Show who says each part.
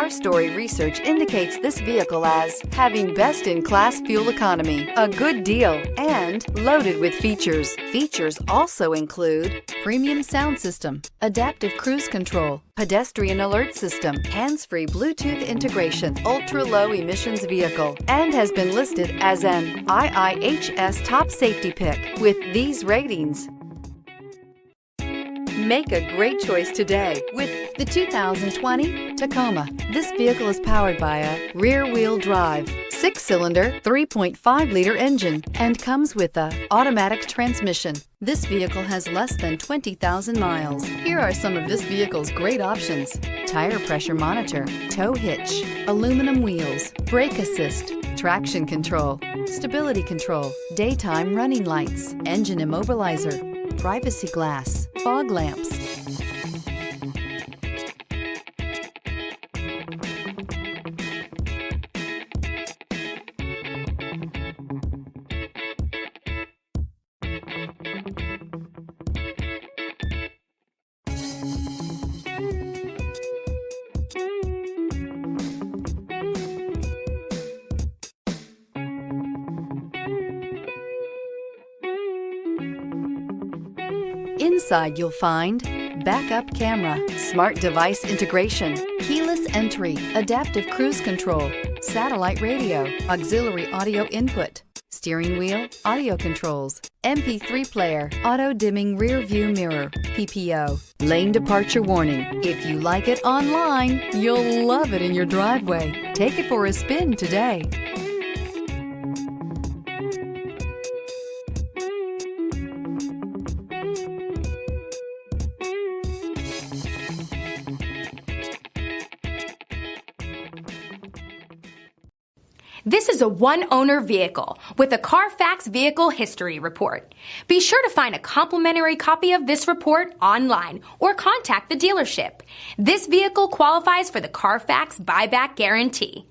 Speaker 1: Car Story research indicates this vehicle as having best-in-class fuel economy, a good deal, and loaded with features. Features also include premium sound system, adaptive cruise control, pedestrian alert system, hands-free Bluetooth integration, ultra-low emissions vehicle, and has been listed as an IIHS top safety pick with these ratings. Make a great choice today with the 2020 Tacoma. This vehicle is powered by a rear-wheel drive, 6-cylinder, 3.5-liter engine, and comes with an automatic transmission. This vehicle has less than 20,000 miles. Here are some of this vehicle's great options: tire pressure monitor, tow hitch, aluminum wheels, brake assist, traction control, stability control, daytime running lights, engine immobilizer, privacy glass, fog lamps. Inside you'll find backup camera, smart device integration, keyless entry, adaptive cruise control, satellite radio, auxiliary audio input, steering wheel audio controls, MP3 player, auto dimming rear view mirror, PPO, lane departure warning. If you like it online, you'll love it in your driveway. Take it for a spin today.
Speaker 2: This is a one-owner vehicle with a Carfax Vehicle History Report. Be sure to find a complimentary copy of this report online or contact the dealership. This vehicle qualifies for the Carfax Buyback Guarantee.